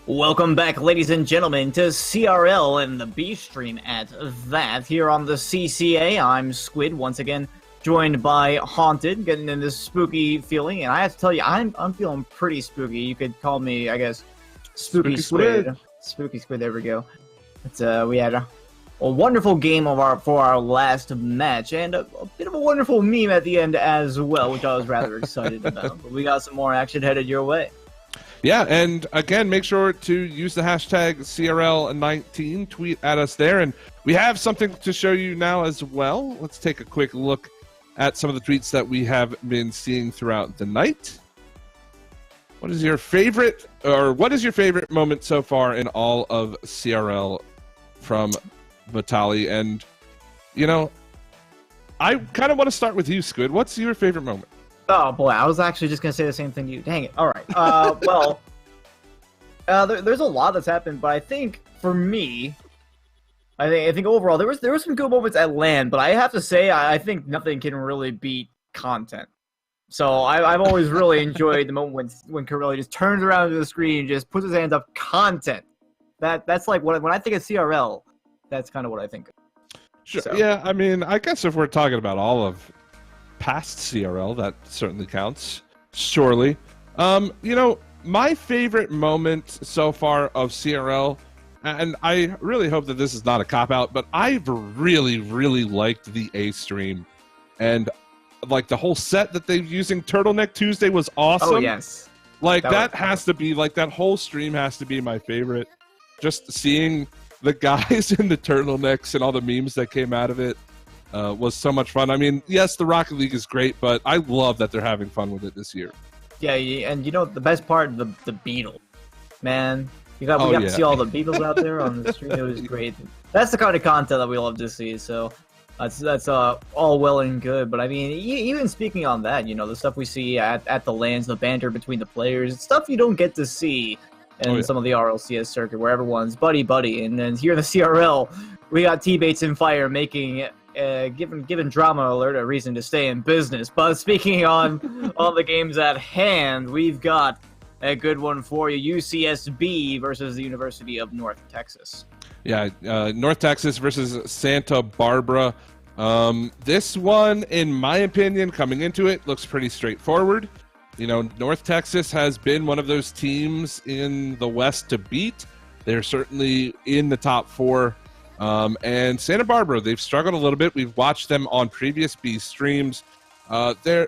Welcome back, ladies and gentlemen, to CRL and the B stream at that. Here on the CCA, I'm Squid, once again, joined by Haunted, getting in this spooky feeling. And I have to tell you, I'm feeling pretty spooky. You could call me, I guess, Spooky Squid. Spooky Squid, there we go. We had a wonderful game for our last match, and a bit of a wonderful meme at the end as well, which I was rather excited about. But we got some more action headed your way. Yeah, and again, make sure to use the hashtag CRL19, tweet at us there, and we have something to show you now as well. Let's take a quick look at some of the tweets that we have been seeing throughout the night. What is your favorite moment so far in all of CRL from Vitali? And, you know, I kind of want to start with you, Squid. What's your favorite moment? Oh, boy, I was actually just going to say the same thing to you. Dang it. All right. There's a lot that's happened, but I think, for me, I think overall, there was some good moments at LAN, but I have to say, I think nothing can really beat content. So I've always really enjoyed the moment when Corelli just turns around to the screen and just puts his hands up. Content. That's like, when I think of CRL, that's kind of what I think of. Sure. So. Yeah, I mean, I guess if we're talking about all of past CRL, that certainly counts, surely. You know, my favorite moment so far of CRL, and I really hope that this is not a cop-out, but I've really, really liked the A stream. And, like, the whole set that they're using, Turtleneck Tuesday, was awesome. Oh, yes. Like, that has to be, like, that whole stream has to be my favorite. Just seeing the guys in the turtlenecks and all the memes that came out of it was so much fun. I mean, yes, the Rocket League is great, but I love that they're having fun with it this year. Yeah, and you know the best part, the Beetle, man. We got to see all the Beetles out there on the stream. It was great. That's the kind of content that we love to see. So that's all well and good. But I mean, even speaking on that, you know, the stuff we see at the LANs, the banter between the players, stuff you don't get to see in some of the RLCS circuit where everyone's buddy. And then here in the CRL, we got T-Bates and Fire making giving Drama Alert a reason to stay in business. But speaking on the games at hand, we've got a good one for you. UCSB versus the University of North Texas. Yeah, North Texas versus Santa Barbara. This one, in my opinion, coming into it, looks pretty straightforward. You know, North Texas has been one of those teams in the West to beat. They're certainly in the top four. And Santa Barbara, they've struggled a little bit. We've watched them on previous B streams. They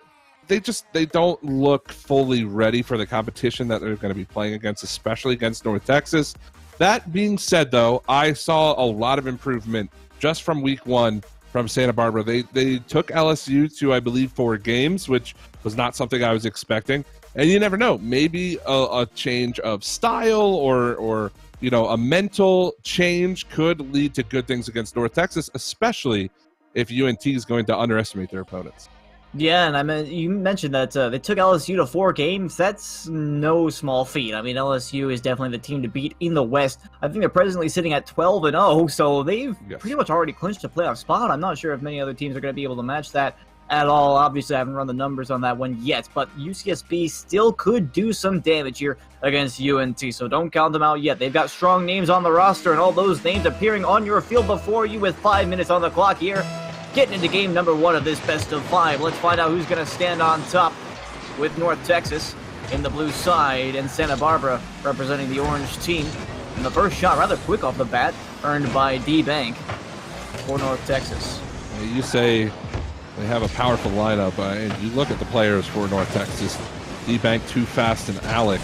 don't look fully ready for the competition that they're going to be playing against, especially against North Texas. That being said, though, I saw a lot of improvement just from week one from Santa Barbara. They took LSU to, I believe, 4 games, which was not something I was expecting. And you never know, maybe a change of style or you know, a mental change could lead to good things against North Texas, especially if UNT is going to underestimate their opponents. Yeah, and I mean, you mentioned that they took LSU to 4 games. That's no small feat. I mean, LSU is definitely the team to beat in the West. I think they're presently sitting at 12-0, so they've pretty much already clinched a playoff spot. I'm not sure if many other teams are going to be able to match that at all. Obviously, I haven't run the numbers on that one yet, but UCSB still could do some damage here against UNT, so don't count them out yet. They've got strong names on the roster, and all those names appearing on your field before you with 5 minutes on the clock here. Getting into game number 1 of this best of 5. Let's find out who's going to stand on top with North Texas in the blue side and Santa Barbara representing the orange team. And the first shot, rather quick off the bat, earned by D-Bank for North Texas. You say they have a powerful lineup, and you look at the players for North Texas. D-Bank, Too Fast, and Alec.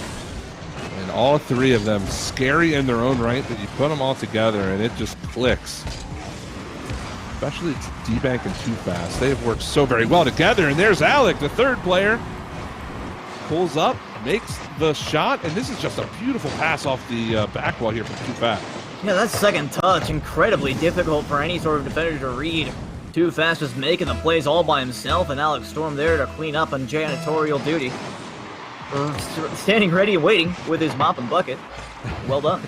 And all 3 of them scary in their own right, but you put them all together and it just clicks. Especially D-Bank and Too Fast. They have worked so very well together. And there's Alec, the 3rd player. Pulls up, makes the shot, and this is just a beautiful pass off the back wall here from Too Fast. Yeah, that second touch, incredibly difficult for any sort of defender to read. Too Fast just making the plays all by himself, and Alex Storm there to clean up on janitorial duty. Standing ready and waiting with his mop and bucket. Well done.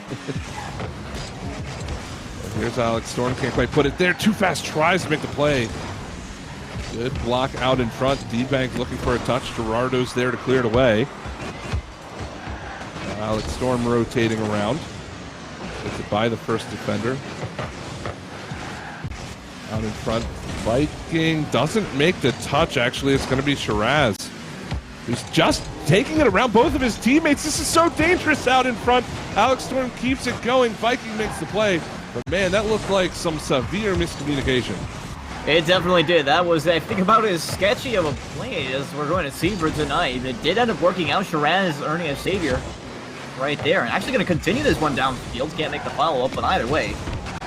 Here's Alex Storm, can't quite put it there. Too Fast tries to make the play. Good block out in front. D-Bank looking for a touch. Gerardo's there to clear it away. Alex Storm rotating around. Gets it by the first defender. Out in front, Viking doesn't make the touch. Actually, it's going to be Shiraz, who's just taking it around both of his teammates. This is so dangerous out in front. Alex Storm keeps it going. Viking makes the play. But man, that looked like some severe miscommunication. It definitely did. That was, I think, about as sketchy of a play as we're going to see for tonight. It did end up working out. Shiraz earning a savior right there. And actually going to continue this one downfield. Can't make the follow-up, but either way,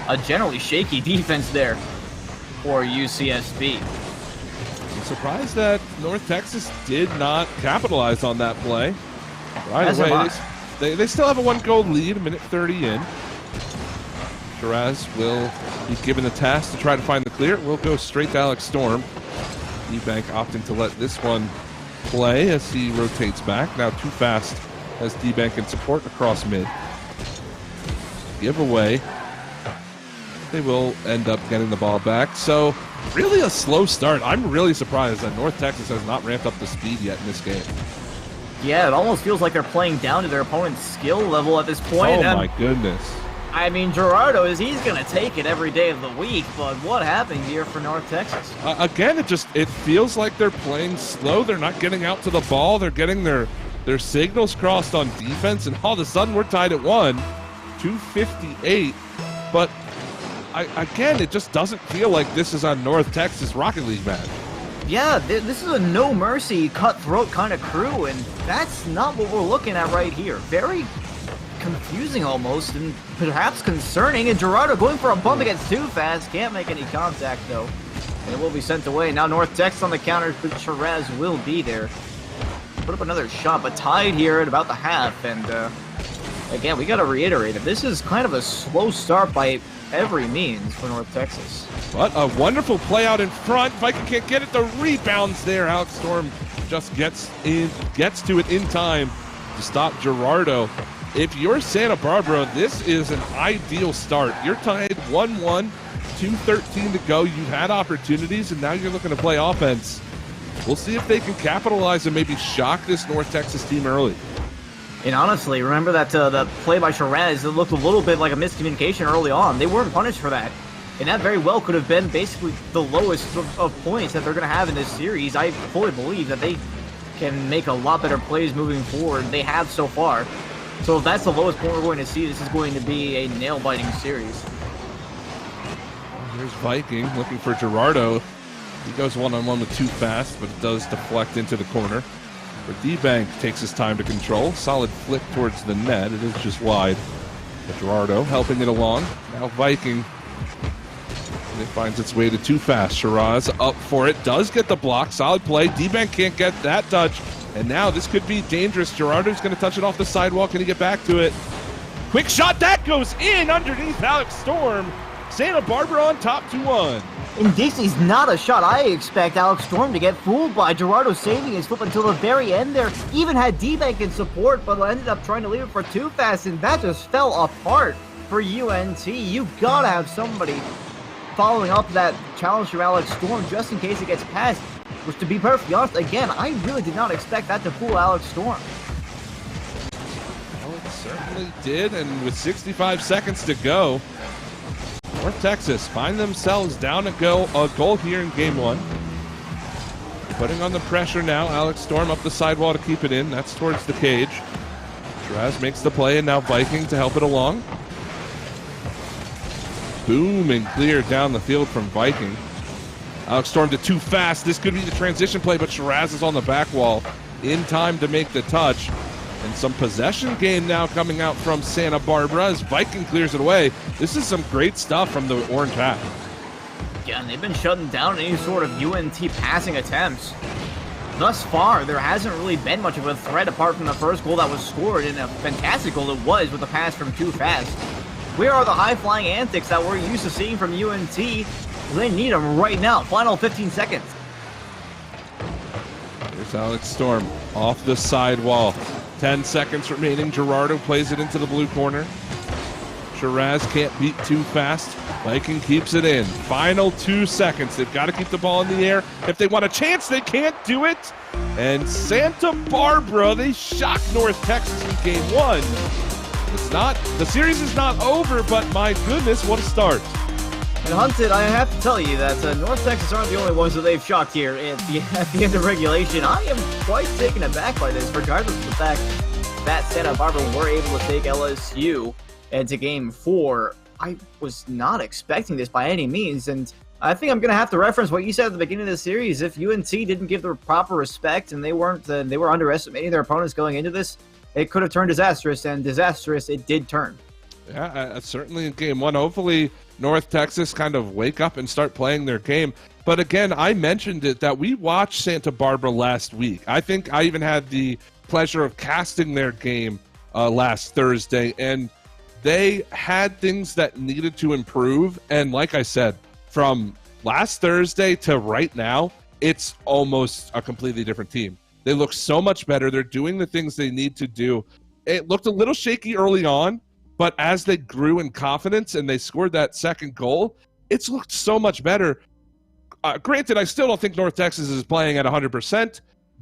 a generally shaky defense there for UCSB. I'm surprised that North Texas did not capitalize on that play. Right away, they still have a 1-goal lead, a minute 30 in. Shiraz will be given the task to try to find the clear. It will go straight to Alex Storm. D-Bank opting to let this one play as he rotates back. Now too fast as D-Bank in support across mid. Giveaway. They will end up getting the ball back. So really a slow start. I'm really surprised that North Texas has not ramped up the speed yet in this game. Yeah, it almost feels like they're playing down to their opponent's skill level at this point. Oh my goodness. I mean, Gerardo, he's going to take it every day of the week, but what happened here for North Texas? Again, it feels like they're playing slow. They're not getting out to the ball. They're getting their signals crossed on defense, and all of a sudden we're tied at 1, 2:58. But again, it just doesn't feel like this is a North Texas Rocket League match. Yeah, this is a no-mercy, cutthroat kind of crew, and that's not what we're looking at right here. Very confusing almost, and perhaps concerning, and Gerardo going for a bump against too fast. Can't make any contact, though. And it will be sent away. Now North Texas on the counter, but Shiraz will be there. Put up another shot, but tied here at about the half, and again, we got to reiterate it. This is kind of a slow start by every means for North Texas. But a wonderful play out in front. Viking can't get it. The rebounds there. Alex Storm just gets to it in time to stop Gerardo. If you're Santa Barbara, this is an ideal start. You're tied 1-1, 2:13 to go. You've had opportunities, and now you're looking to play offense. We'll see if they can capitalize and maybe shock this North Texas team early. And honestly, remember that the play by Shiraz, it looked a little bit like a miscommunication early on. They weren't punished for that. And that very well could have been basically the lowest of points that they're going to have in this series. I fully believe that they can make a lot better plays moving forward. They have so far. So if that's the lowest point we're going to see, this is going to be a nail-biting series. Here's Viking looking for Gerardo. He goes one-on-one with too fast, but it does deflect into the corner. But D-Bank takes his time to control. Solid flick towards the net. It is just wide. But Gerardo helping it along. Now Viking. And it finds its way to too fast. Shiraz up for it. Does get the block. Solid play. D-Bank can't get that touch. And now this could be dangerous. Gerardo's going to touch it off the sidewalk. Can he get back to it? Quick shot. That goes in underneath Alex Storm. Santa Barbara on top 2-1. And this is not a shot I expect Alex Storm to get fooled by. Gerardo saving his flip until the very end there. Even had D-Bank in support, but ended up trying to leave it for too fast, and that just fell apart for UNT. You gotta have somebody following up that challenge from Alex Storm just in case it gets passed. Which, to be perfectly honest, again, I really did not expect that to fool Alex Storm. Well, it certainly did, and with 65 seconds to go, North Texas find themselves down a goal here in game 1. Putting on the pressure now. Alex Storm up the sidewall to keep it in. That's towards the cage. Shiraz makes the play, and now Viking to help it along. Boom, and clear down the field from Viking. Alex Storm to too fast. This could be the transition play, but Shiraz is on the back wall in time to make the touch. And some possession game now coming out from Santa Barbara as Viking clears it away. This is some great stuff from the Orange Hat. Yeah, and they've been shutting down any sort of UNT passing attempts. Thus far, there hasn't really been much of a threat apart from the first goal that was scored, and a fantastic goal it was with a pass from too fast. Where are the high-flying antics that we're used to seeing from UNT? They need them right now. Final 15 seconds. Here's Alex Storm off the sidewall. 10 seconds remaining. Gerardo plays it into the blue corner. Shiraz can't beat too fast. Viking keeps it in. Final 2 seconds. They've got to keep the ball in the air. If they want a chance, they can't do it. And Santa Barbara, they shocked North Texas in game 1. The series is not over, but my goodness, what a start. And Hunted, I have to tell you that North Texas aren't the only ones that they've shocked here at the end of regulation. I am quite taken aback by this, regardless of the fact that Santa Barbara were able to take LSU into game 4. I was not expecting this by any means, and I think I'm going to have to reference what you said at the beginning of the series. If UNT didn't give the proper respect and they were underestimating their opponents going into this, it could have turned disastrous, and disastrous it did turn. Yeah, certainly in game 1. Hopefully North Texas kind of wake up and start playing their game. But again, I mentioned it that we watched Santa Barbara last week. I think I even had the pleasure of casting their game last Thursday, and they had things that needed to improve. And like I said, from last Thursday to right now, it's almost a completely different team. They look so much better. They're doing the things they need to do. It looked a little shaky early on, but as they grew in confidence and they scored that second goal, it's looked so much better. Granted, I still don't think North Texas is playing at 100%,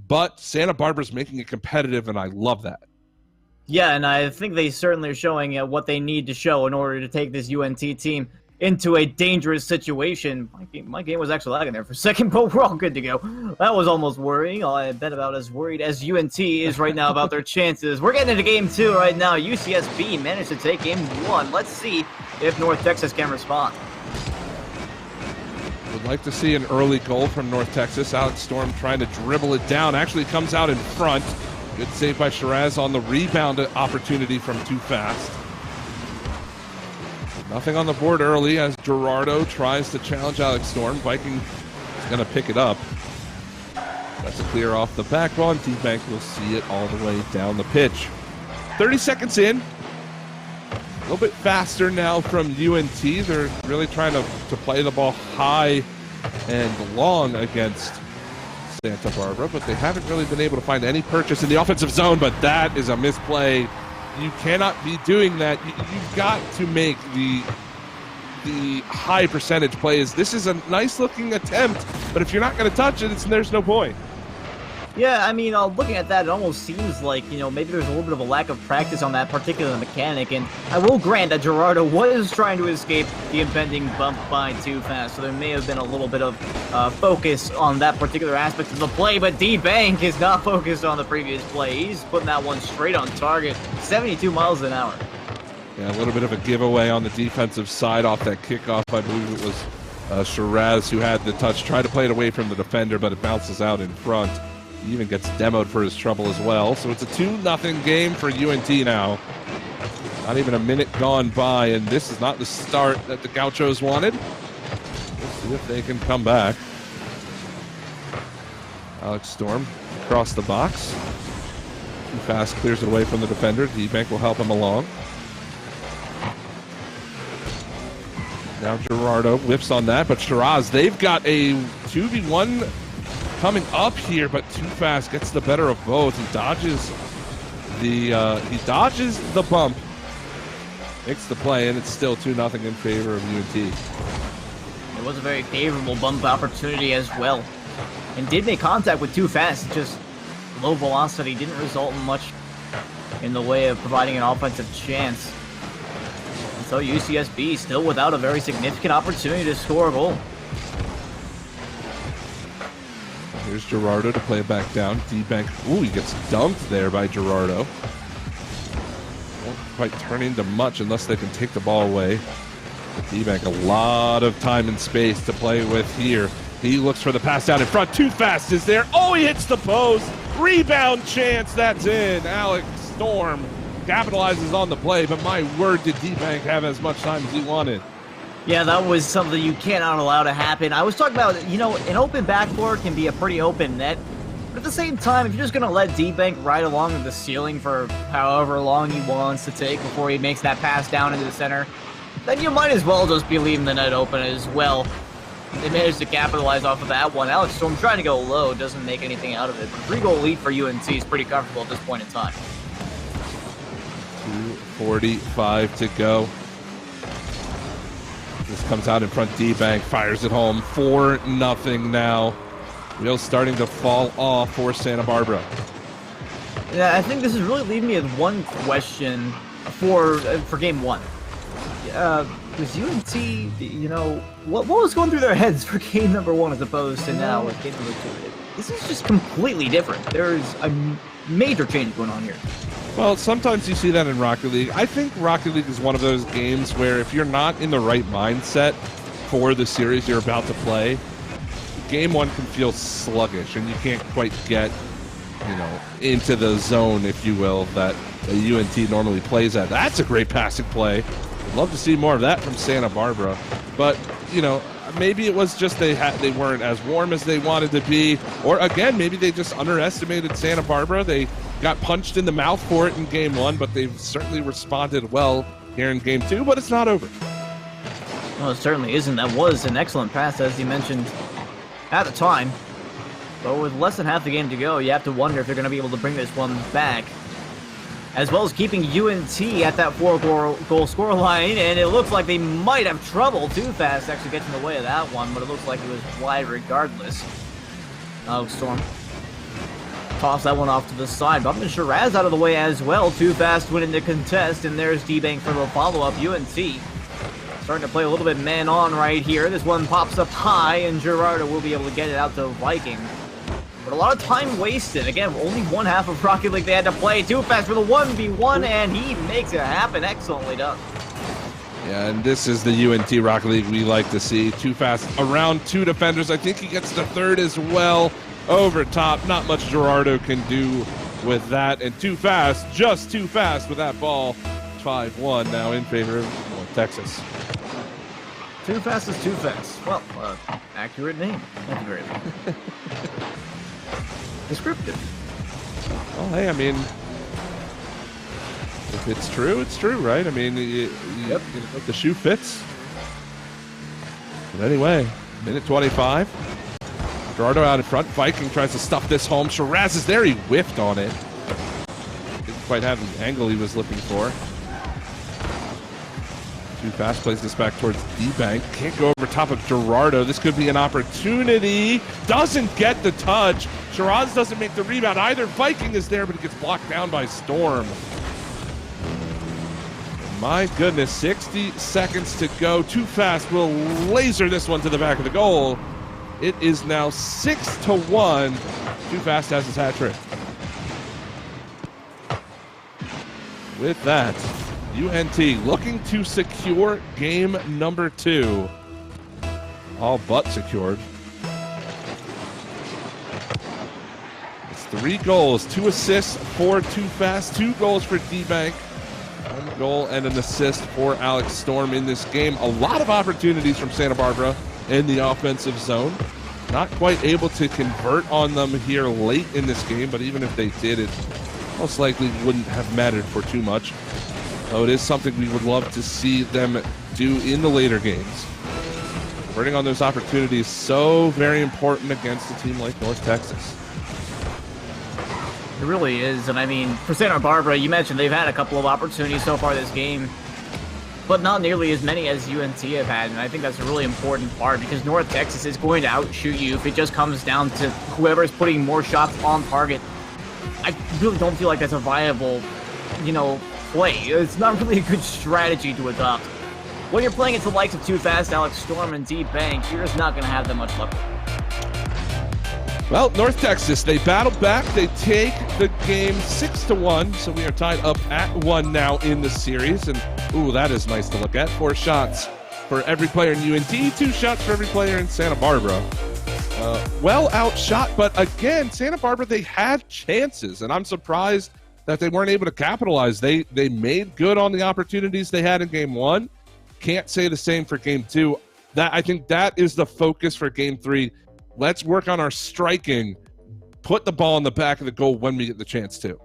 but Santa Barbara's making it competitive, and I love that. Yeah, and I think they certainly are showing what they need to show in order to take this UNT team into a dangerous situation. My game was actually lagging there for a second, but we're all good to go. That was almost worrying. I bet about as worried as UNT is right now about their chances. We're getting into game 2 right now. UCSB managed to take game 1. Let's see if North Texas can respond. Would like to see an early goal from North Texas. Alex Storm trying to dribble it down. Actually comes out in front. Good save by Shiraz on the rebound opportunity from Too Fast. Nothing on the board early as Gerardo tries to challenge Alex Storm. Viking is going to pick it up. That's a clear off the backbone. D-Bank will see it all the way down the pitch. 30 seconds in. A little bit faster now from UNT. They're really trying to play the ball high and long against Santa Barbara, but they haven't really been able to find any purchase in the offensive zone, but that is a misplay. You cannot be doing that. You've got to make the high percentage plays. This is a nice looking attempt, but if you're not going to touch it, there's no point. Yeah, I mean, looking at that, it almost seems like, maybe there's a little bit of a lack of practice on that particular mechanic, and I will grant that Gerardo was trying to escape the impending bump by Too Fast, so there may have been a little bit of focus on that particular aspect of the play, but D-Bank is not focused on the previous play. He's putting that one straight on target, 72 miles an hour. Yeah, a little bit of a giveaway on the defensive side off that kickoff. I believe it was Shiraz who had the touch, tried to play it away from the defender, but it bounces out in front. He even gets demoed for his trouble as well. So it's a 2-0 game for UNT now. Not even a minute gone by, and this is not the start that the Gauchos wanted. We'll see if they can come back. Alex Storm across the box. Too Fast clears it away from the defender. D-Bank will help him along. Now Gerardo whips on that, but Shiraz, they've got a 2v1 coming up here, but Too Fast gets the better of both. He dodges the bump, makes the play, and it's still 2-0 in favor of UNT. It was a very favorable bump opportunity as well, and did make contact with Too Fast. Just low velocity didn't result in much in the way of providing an offensive chance. And so UCSB still without a very significant opportunity to score a goal. Here's Gerardo to play it back down. D-Bank, ooh, he gets dumped there by Gerardo. Won't quite turn into much unless they can take the ball away. But D-Bank, a lot of time and space to play with here. He looks for the pass down in front. Too Fast is there. Oh, he hits the post. Rebound chance, that's in. Alex Storm capitalizes on the play, but my word, did D-Bank have as much time as he wanted. Yeah, that was something you cannot allow to happen. I was talking about, an open backboard can be a pretty open net, but at the same time, if you're just going to let D-Bank ride along the ceiling for however long he wants to take before he makes that pass down into the center, then you might as well just be leaving the net open as well. They managed to capitalize off of that one. Alex Storm trying to go low, doesn't make anything out of it. But 3-goal lead for UNT is pretty comfortable at this point in time. 2:45 to go. This comes out in front. D-Bank fires it home. 4-0 now. Wheels starting to fall off for Santa Barbara. Yeah, I think this is really leaving me with one question for game one. Was UNT, you know, what was going through their heads for game number one as opposed to now with game number two? This is just completely different. There's a major change going on here. Well, sometimes you see that in Rocket League. I think Rocket League is one of those games where if you're not in the right mindset for the series you're about to play, game one can feel sluggish and you can't quite get, you know, into the zone, if you will, that the UNT normally plays at. That's a great passing play. I'd love to see more of that from Santa Barbara. But, you know, maybe it was just they weren't as warm as they wanted to be. Or, again, maybe they just underestimated Santa Barbara. They got punched in the mouth for it in game one, but they've certainly responded well here in game two. But it's not over. Well, it certainly isn't. That was an excellent pass, as you mentioned at the time. But with less than half the game to go, you have to wonder if they're going to be able to bring this one back. As well as keeping UNT at that 4-goal score line, and it looks like they might have trouble. Too Fast actually gets in the way of that one, but it looks like it was wide regardless. Oh, Storm. Toss that one off to the side. Bumping Shiraz out of the way as well. Too Fast winning the contest, and there's D-Bank for the follow-up. UNT starting to play a little bit man-on right here. This one pops up high, and Gerardo will be able to get it out to Viking. But a lot of time wasted. Again, only one half of Rocket League they had to play. Too Fast for the 1v1, and he makes it happen. Excellently done. Yeah, and this is the UNT Rocket League we like to see. Too Fast around two defenders. I think he gets the third as well. Over top. Not much Gerardo can do with that. And Too Fast, just Too Fast with that ball. 5-1 now in favor of North Texas. Too Fast is Too Fast. Well, accurate name. Thank you very much. Descriptive. Well, hey, I mean, if it's true, right? I mean, Yep. If the shoe fits. But anyway, minute 25. Gerardo out in front. Viking tries to stuff this home. Shiraz is there. He whiffed on it. Didn't quite have the angle he was looking for. Too Fast plays this back towards D-Bank. Can't go over top of Gerardo. This could be an opportunity. Doesn't get the touch. Shiraz doesn't make the rebound either. Viking is there, but it gets blocked down by Storm. My goodness, 60 seconds to go. Too Fast will laser this one to the back of the goal. It is now 6-1. Too Fast has his hat trick. With that, UNT looking to secure game number 2. All but secured. It's 3 goals, 2 assists for Too Fast, 2 goals for D-Bank, 1 goal and an assist for Alex Storm in this game. A lot of opportunities from Santa Barbara in the offensive zone. Not quite able to convert on them here late in this game, but even if they did, it most likely wouldn't have mattered for too much. So it is something we would love to see them do in the later games. Converting on those opportunities so very important against a team like North Texas. It really is, and I mean, for Santa Barbara, you mentioned they've had a couple of opportunities so far this game, but not nearly as many as UNT have had, and I think that's a really important part because North Texas is going to outshoot you if it just comes down to whoever's putting more shots on target. I really don't feel like that's a viable, you know, play. It's not really a good strategy to adopt. When you're playing against the likes of Too Fast, Alex Storm, and D-Bank, you're just not going to have that much luck. Well, North Texas, they battle back. They take the game 6-1, so we are tied up at 1 now in the series. And, ooh, that is nice to look at. 4 shots for every player in UNT, 2 shots for every player in Santa Barbara. Well outshot, but again, Santa Barbara, they had chances, and I'm surprised that they weren't able to capitalize. They made good on the opportunities they had in game 1. Can't say the same for game 2. I think that is the focus for game 3. Let's work on our striking. Put the ball in the back of the goal when we get the chance to.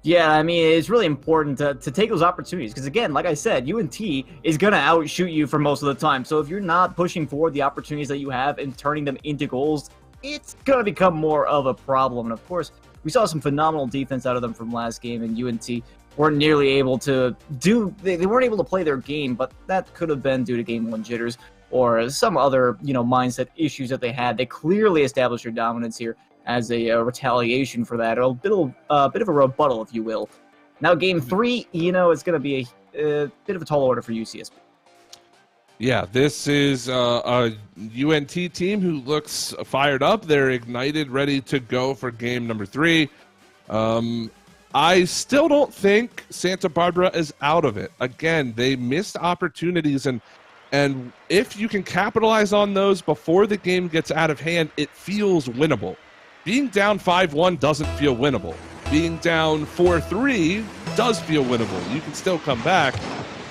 Yeah, I mean, it's really important to take those opportunities because, again, like I said, UNT is going to outshoot you for most of the time. So if you're not pushing forward the opportunities that you have and turning them into goals, it's going to become more of a problem. And, of course, we saw some phenomenal defense out of them from last game, and UNT weren't nearly able to they weren't able to play their game, but that could have been due to game one jitters or some other, mindset issues that they had. They clearly established their dominance here as a retaliation for that, or a bit of a rebuttal, if you will. Now, game three, it's going to be a bit of a tall order for UCSB. Yeah, this is a UNT team who looks fired up. They're ignited, ready to go for game number 3. I still don't think Santa Barbara is out of it. Again, they missed opportunities, and if you can capitalize on those before the game gets out of hand, it feels winnable. Being down 5-1 doesn't feel winnable. Being down 4-3 does feel winnable. You can still come back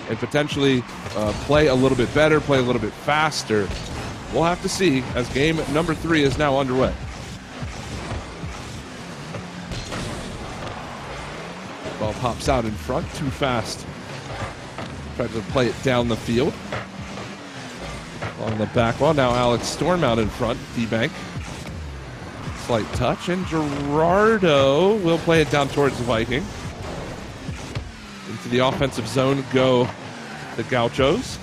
and potentially play a little bit better, play a little bit faster. We'll have to see as game number 3 is now underway. Ball pops out in front, too fast. Tried to play it down the field. On the back wall, now Alex Storm out in front, D-Bank. Slight touch, and Gerardo will play it down towards the Viking. Into the offensive zone go the Gauchos.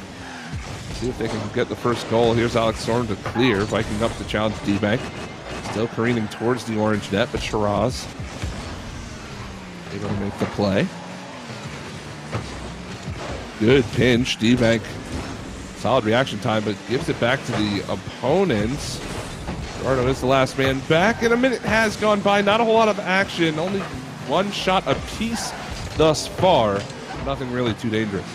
See if they can get the first goal. Here's Alex Storm to clear. Viking up to challenge D-Bank. Still careening towards the orange net, but Shiraz able to make the play. Good pinch. D-Bank, solid reaction time, but gives it back to the opponents. Gerardo is the last man back, and a minute has gone by. Not a whole lot of action. Only one shot apiece thus far. Nothing really too dangerous.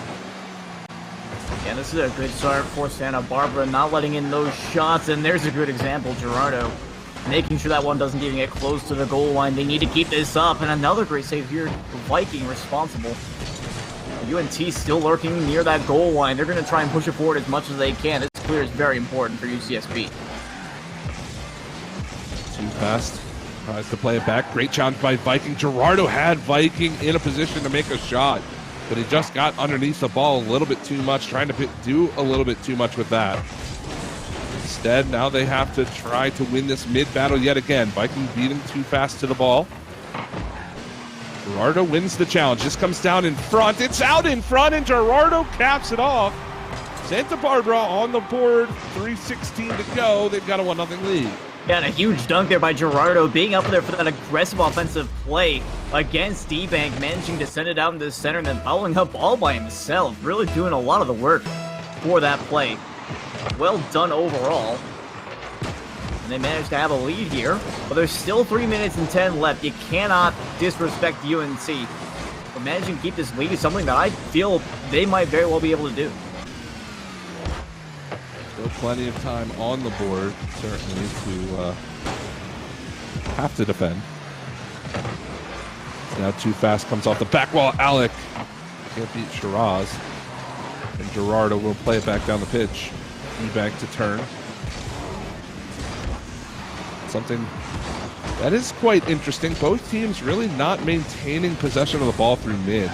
Yeah, this is a good start for Santa Barbara, not letting in those shots, and there's a good example. Gerardo making sure that one doesn't even get close to the goal line. They need to keep this up, and another great save here. Viking responsible. UNT still lurking near that goal line. They're going to try and push it forward as much as they can. This clear is very important for UCSB. Too fast. Tries to play it back. Great challenge by Viking. Gerardo had Viking in a position to make a shot, but he just got underneath the ball a little bit too much, trying to do a little bit too much with that. Instead, now they have to try to win this mid-battle yet again. Viking beating too fast to the ball. Gerardo wins the challenge. This comes down in front. It's out in front, and Gerardo caps it off. Santa Barbara on the board. 3:16 to go. They've got a 1-0 lead. Yeah, and a huge dunk there by Gerardo, being up there for that aggressive offensive play against D-Bank, managing to send it out into the center and then following up all by himself. Really doing a lot of the work for that play. Well done overall. And they managed to have a lead here, but there's still 3 minutes and 10 left. You cannot disrespect UNC. But managing to keep this lead is something that I feel they might very well be able to do. Still plenty of time on the board, certainly, to have to defend. Now too fast comes off the back wall. Alec can't beat Shiraz. And Gerardo will play it back down the pitch. D-Bank to turn. Something that is quite interesting. Both teams really not maintaining possession of the ball through mid.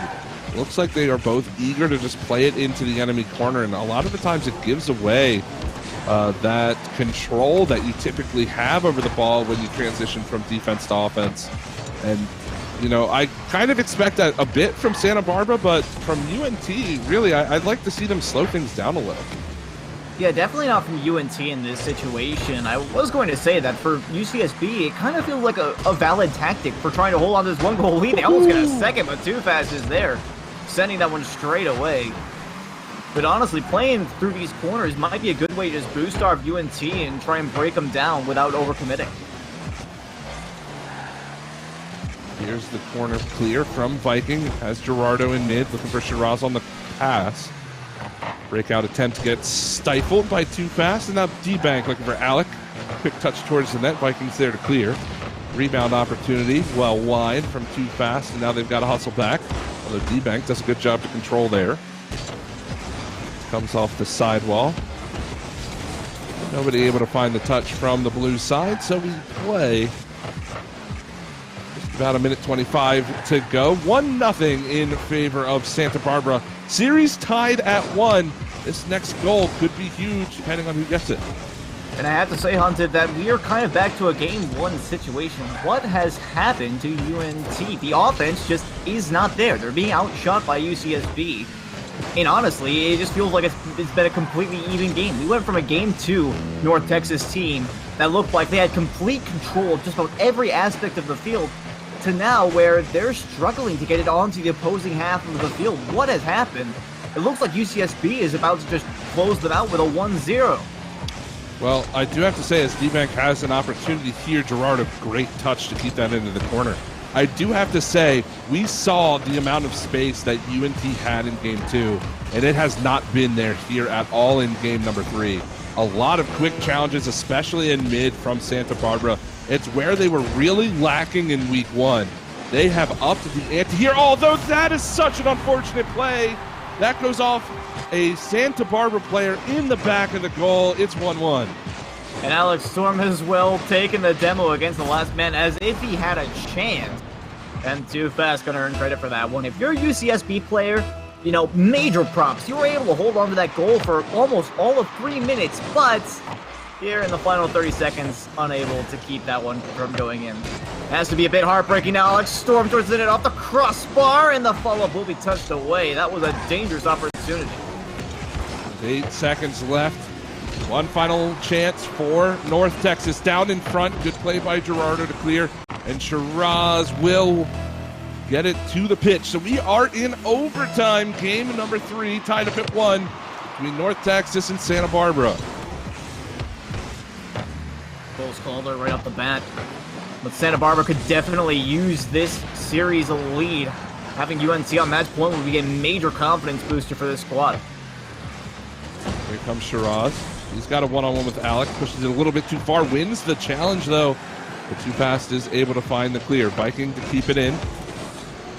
Looks like they are both eager to just play it into the enemy corner, and a lot of the times it gives away that control that you typically have over the ball when you transition from defense to offense. And, I kind of expect that a bit from Santa Barbara, but from UNT, really, I'd like to see them slow things down a little. Yeah, definitely not from UNT in this situation. I was going to say that for UCSB, it kind of feels like a valid tactic for trying to hold on to this 1-goal lead. They almost get a second, but too fast is there, sending that one straight away. But honestly, playing through these corners might be a good way to just boost our UNT and try and break them down without overcommitting. Here's the corner clear from Viking. Has Gerardo in mid, looking for Shiraz on the pass. Breakout attempt gets stifled by too fast, and now D-Bank looking for Alec. Quick touch towards the net. Vikings there to clear. Rebound opportunity, well wide from too fast, and now they've got to hustle back. Although D-Bank does a good job to control there. Comes off the sidewall. Nobody able to find the touch from the blue side, so we play. Just about a minute 25 to go. 1-0 in favor of Santa Barbara. Series tied at 1. This next goal could be huge, depending on who gets it. And I have to say, Hunted, that we are kind of back to a game one situation. What has happened to UNT? The offense just is not there. They're being outshot by UCSB. And honestly, it just feels like it's been a completely even game. We went from a Game 2 North Texas team that looked like they had complete control of just about every aspect of the field to now where they're struggling to get it onto the opposing half of the field. What has happened? It looks like UCSB is about to just close them out with a 1-0. Well, I do have to say, as D-Bank has an opportunity here, Gerard, a great touch to keep that into the corner. I do have to say, we saw the amount of space that UNT had in Game 2, and it has not been there here at all in Game number 3. A lot of quick challenges, especially in mid from Santa Barbara. It's where they were really lacking in Week 1. They have upped the ante here, although that is such an unfortunate play. That goes off a Santa Barbara player in the back of the goal. It's 1-1. And Alex Storm has well taken the demo against the last man as if he had a chance. And Too Fast gonna earn credit for that one. If you're a UCSB player, you know, major props. You were able to hold on to that goal for almost all of 3 minutes, but here in the final 30 seconds, unable to keep that one from going in. Has to be a bit heartbreaking now. Alex Storm towards the net off the crossbar, and the follow-up will be touched away. That was a dangerous opportunity. 8 seconds left. One final chance for North Texas. Down in front. Good play by Gerardo to clear. And Shiraz will get it to the pitch. So we are in overtime. Game number 3, tied up at 1 between North Texas and Santa Barbara. Close call there right off the bat. But Santa Barbara could definitely use this series a lead. Having UNT on match point would be a major confidence booster for this squad. Here comes Shiraz. He's got a one-on-one with Alex. Pushes it a little bit too far. Wins the challenge, though. But Too Fast is able to find the clear. Viking to keep it in.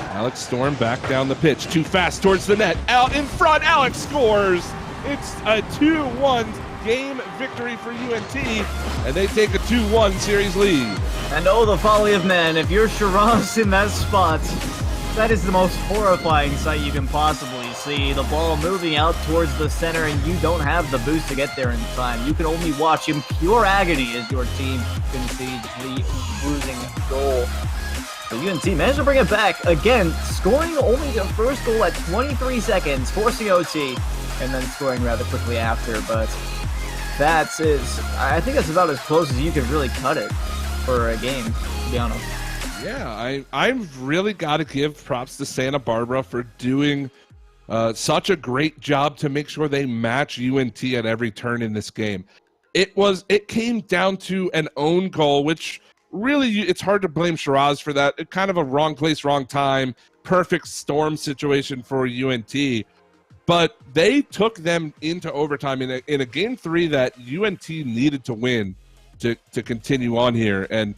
Alex Storm back down the pitch. Too Fast towards the net. Out in front. Alex scores. It's a 2-1 game victory for UNT. And they take a 2-1 series lead. And oh, the folly of men. If you're Shiraz in that spot, that is the most horrifying sight you can possibly see. The ball moving out towards the center, and you don't have the boost to get there in time. You can only watch in pure agony as your team concedes the losing goal. So UNT managed to bring it back, again, scoring only the first goal at 23 seconds, forcing OT, and then scoring rather quickly after. But I think that's about as close as you could really cut it for a game, to be honest. Yeah, I've really got to give props to Santa Barbara for doing such a great job to make sure they match UNT at every turn in this game. It came down to an own goal, which really it's hard to blame Shiraz for that. It kind of a wrong place, wrong time, perfect storm situation for UNT. But they took them into overtime in a game 3 that UNT needed to win to continue on here, and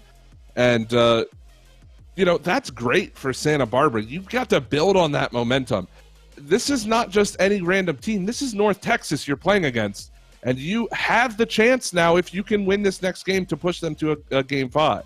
you know, that's great for Santa Barbara. You've got to build on that momentum. This is not just any random team. This is North Texas you're playing against. And you have the chance now, if you can win this next game, to push them to a Game 5.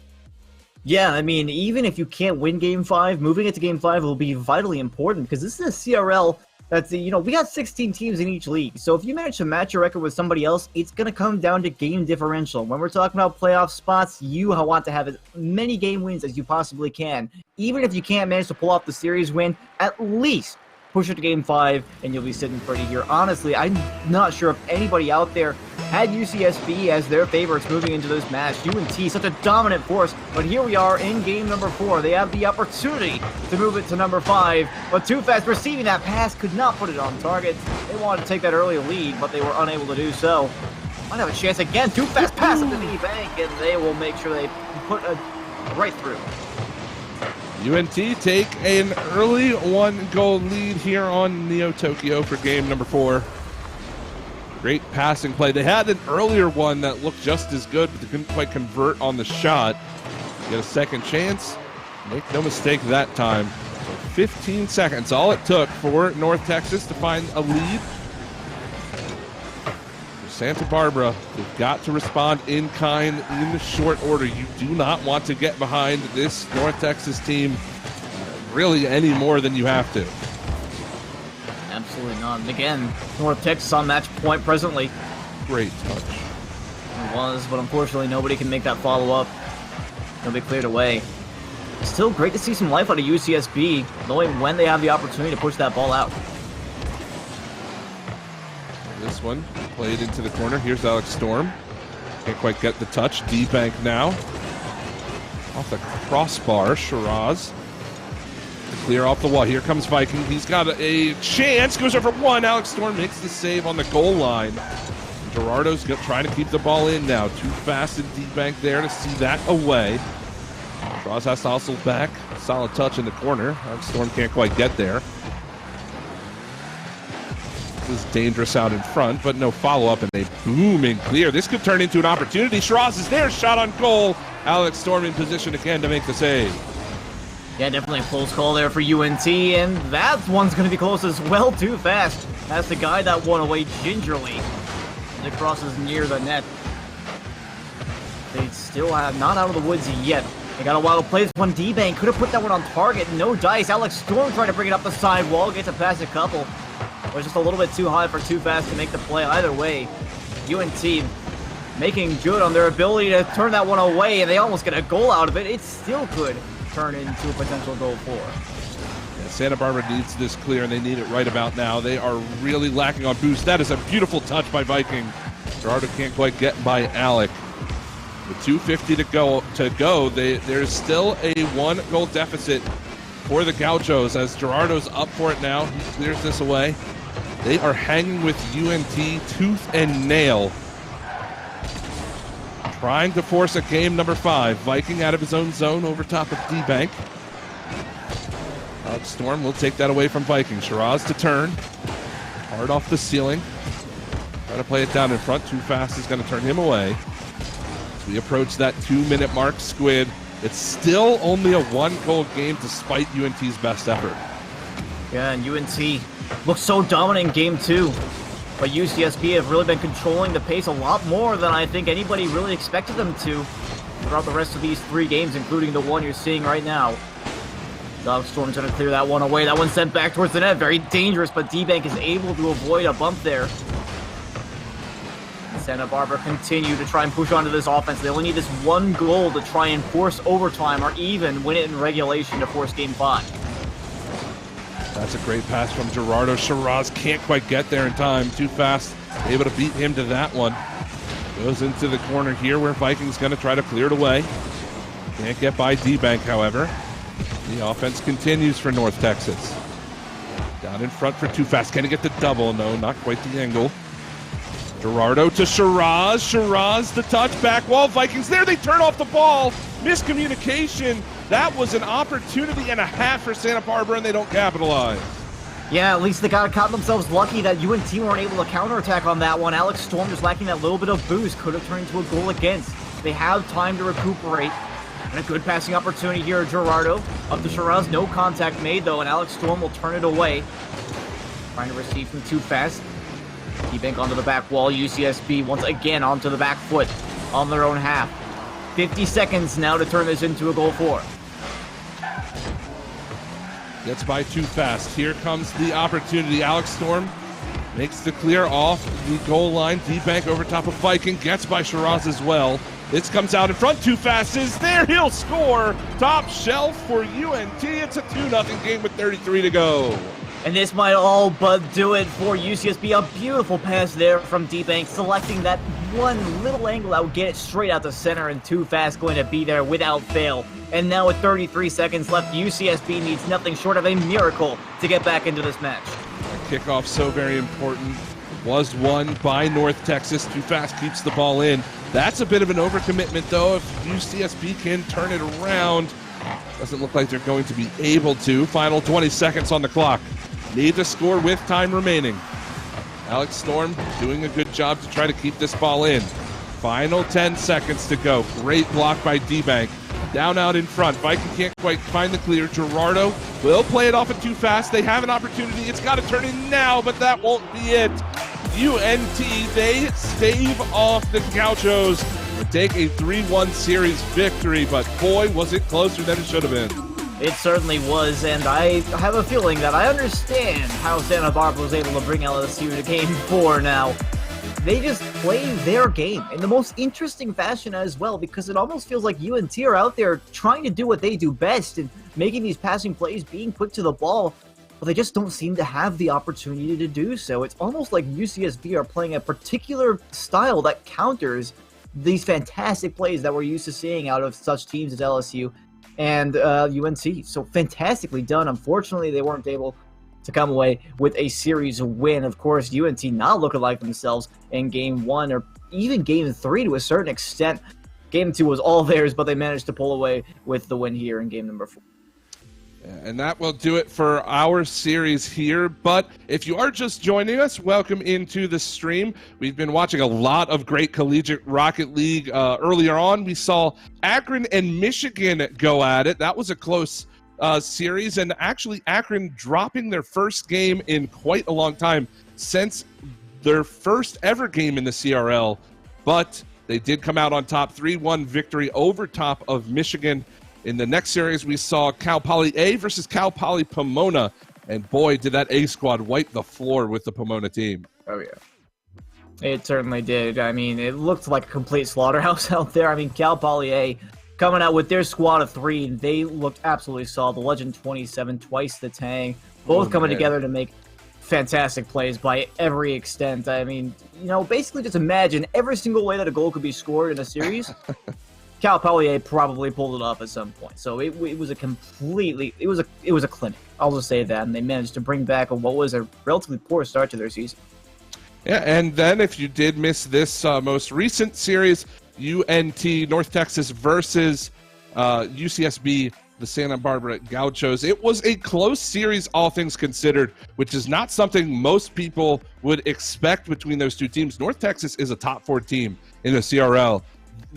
Yeah, I mean, even if you can't win Game 5, moving it to Game 5 will be vitally important because this is a CRL that's, you know, we got 16 teams in each league. So if you manage to match your record with somebody else, it's going to come down to game differential. When we're talking about playoff spots, you want to have as many game wins as you possibly can. Even if you can't manage to pull off the series win, at least push it to Game 5, and you'll be sitting pretty here. Honestly, I'm not sure if anybody out there had UCSB as their favorites moving into this match. UNT, such a dominant force, but here we are in game number 4. They have the opportunity to move it to number 5, but Too Fast receiving that pass could not put it on target. They wanted to take that early lead, but they were unable to do so. Might have a chance again. Too Fast pass at the knee bank, and they will make sure they put it right through. UNT take an early 1-goal lead here on Neo Tokyo for game number 4. Great passing play. They had an earlier one that looked just as good, but they couldn't quite convert on the shot. Get a second chance. Make no mistake that time. 15 seconds, all it took for North Texas to find a lead. For Santa Barbara, they've got to respond in kind in short order. You do not want to get behind this North Texas team really any more than you have to. Absolutely not. And again, North Texas on match point presently. Great touch. was, but unfortunately nobody can make that follow-up. He'll be cleared away. Still great to see some life out of UCSB, knowing when they have the opportunity to push that ball out. This one played into the corner. Here's Alex Storm. Can't quite get the touch. D-Bank now. Off the crossbar, Shiraz. Clear off the wall. Here comes Viking. He's got a chance. Goes over one. Alex Storm makes the save on the goal line. Gerardo's trying to keep the ball in now. Too fast and D-Bank there to see that away. Shiraz has to hustle back. Solid touch in the corner. Alex Storm can't quite get there. This is dangerous out in front, but no follow-up, and they boom and clear. This could turn into an opportunity. Shiraz is there. Shot on goal. Alex Storm in position again to make the save. Yeah, definitely a close call there for UNT, and that one's going to be close as well. Too fast. Has to guide that one away gingerly. It crosses near the net. They still have not out of the woods yet. They got a while to play. This one D-Bank could have put that one on target. No dice. Alex Storm trying to bring it up the sidewall. Gets it past a couple. It was just a little bit too high for Too Fast to make the play. Either way, UNT making good on their ability to turn that one away, and they almost get a goal out of it. It still could turn into a potential goal for. Yeah, Santa Barbara needs this clear, and they need it right about now. They are really lacking on boost. That is a beautiful touch by Viking. Gerardo can't quite get by Alec. With 2:50 to go, there's still a 1-goal deficit for the Gauchos as Gerardo's up for it now. He clears this away. They are hanging with UNT tooth and nail. Trying to force a game number 5. Viking out of his own zone over top of D-Bank. Alex Storm will take that away from Viking. Shiraz to turn. Hard off the ceiling. Try to play it down in front. Too Fast is going to turn him away. As we approach that 2-minute mark, Squid. It's still only a 1-goal game despite UNT's best effort. Yeah, and UNT looks so dominant in game 2. But UCSB have really been controlling the pace a lot more than I think anybody really expected them to throughout the rest of these 3 games, including the one you're seeing right now. Alex Storm's going to clear that one away. That one sent back towards the net. Very dangerous, but D-Bank is able to avoid a bump there. Santa Barbara continue to try and push onto this offense. They only need this 1 goal to try and force overtime or even win it in regulation to force game 5. That's a great pass from Gerardo. Shiraz can't quite get there in time. Too Fast, able to beat him to that one. Goes into the corner here where Viking's going to try to clear it away. Can't get by D-Bank, however. The offense continues for North Texas. Down in front for Too Fast. Can he get the double? No, not quite the angle. Gerardo to Shiraz. Shiraz the touch, back wall. Vikings there. They turn off the ball. Miscommunication. That was an opportunity and a half for Santa Barbara, and they don't capitalize. Yeah, at least they caught themselves lucky that UNT weren't able to counterattack on that one. Alex Storm just lacking that little bit of boost. Could have turned into a goal against. They have time to recuperate. And a good passing opportunity here, Gerardo. Up to Shiraz, no contact made though, and Alex Storm will turn it away. Trying to receive from Too Fast. D-Bank onto the back wall. UCSB once again onto the back foot on their own half. 50 seconds now to turn this into a goal for. Gets by Too Fast. Here comes the opportunity. Alex Storm makes the clear off the goal line. D-Bank over top of Viking. Gets by Shiraz as well. This comes out in front. Too Fast is there. He'll score. Top shelf for UNT. It's a 2-0 game with 33 to go. And this might all but do it for UCSB. A beautiful pass there from D-Bank, selecting that one little angle that would get it straight out the center, and Too Fast going to be there without fail. And now with 33 seconds left, UCSB needs nothing short of a miracle to get back into this match. Kickoff so very important. Was won by North Texas. Too Fast keeps the ball in. That's a bit of an overcommitment, though. If UCSB can turn it around, doesn't look like they're going to be able to. Final 20 seconds on the clock. Need to score with time remaining. Alex Storm doing a good job to try to keep this ball in. Final 10 seconds to go. Great block by D-Bank. Down out in front. Viking can't quite find the clear. Gerardo will play it off at Too Fast. They have an opportunity. It's got to turn in now, but that won't be it. UNT, they stave off the Gauchos and take a 3-1 series victory, but boy, was it closer than it should have been. It certainly was, and I have a feeling that I understand how Santa Barbara was able to bring LSU to game 4 now. they just play their game in the most interesting fashion as well, because it almost feels like UNT are out there trying to do what they do best and making these passing plays, being quick to the ball, but they just don't seem to have the opportunity to do so. It's almost like UCSB are playing a particular style that counters these fantastic plays that we're used to seeing out of such teams as LSU and UNT. So fantastically done. Unfortunately, they weren't able to come away with a series win. Of course, UNT not looking like themselves in Game 1 or even Game 3 to a certain extent. Game 2 was all theirs, but they managed to pull away with the win here in Game number 4. And that will do it for our series here. But if you are just joining us, welcome into the stream. We've been watching a lot of great collegiate Rocket League. Earlier on, we saw Akron and Michigan go at it. That was a close series, and actually Akron dropping their first game in quite a long time since their first ever game in the CRL. But they did come out on top, 3-1 victory over top of Michigan. In the next series, we saw Cal Poly A versus Cal Poly Pomona, and boy, did that A squad wipe the floor with the Pomona team. Oh, yeah. It certainly did. I mean, it looked like a complete slaughterhouse out there. I mean, Cal Poly A coming out with their squad of 3, they looked absolutely solid. The Legend 27, twice the Tang, both coming together to make fantastic plays by every extent. I mean, you know, basically just imagine every single way that a goal could be scored in a series. Cal Poly A probably pulled it off at some point. So it was a completely, it was a clinic. I'll just say that, and they managed to bring back what was a relatively poor start to their season. Yeah, and then if you did miss this most recent series, UNT North Texas versus UCSB, the Santa Barbara Gauchos. It was a close series, all things considered, which is not something most people would expect between those two teams. North Texas is a top 4 team in the CRL.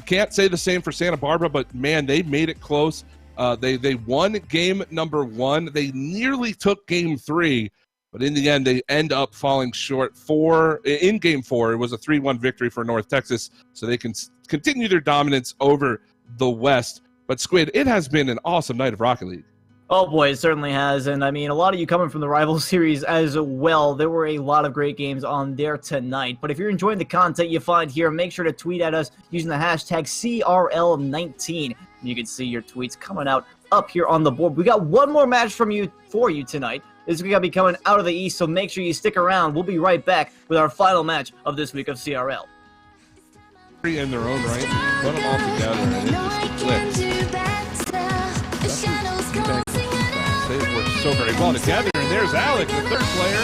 Can't say the same for Santa Barbara, but man, they made it close. They won game number 1. They nearly took game 3, but in the end, they end up falling short. In game 4, it was a 3-1 victory for North Texas, so they can continue their dominance over the West. But Squid, it has been an awesome night of Rocket League. Oh boy, it certainly has, and I mean, a lot of you coming from the rival series as well. There were a lot of great games on there tonight, but if you're enjoying the content you find here, make sure to tweet at us using the hashtag CRL19. You can see your tweets coming out up here on the board. We got one more match for you tonight. This is going to be coming out of the East, so make sure you stick around. We'll be right back with our final match of this week of CRL. In their own right, put them all together, and it just clicks. They work so very well together, and there's Alec, the third player.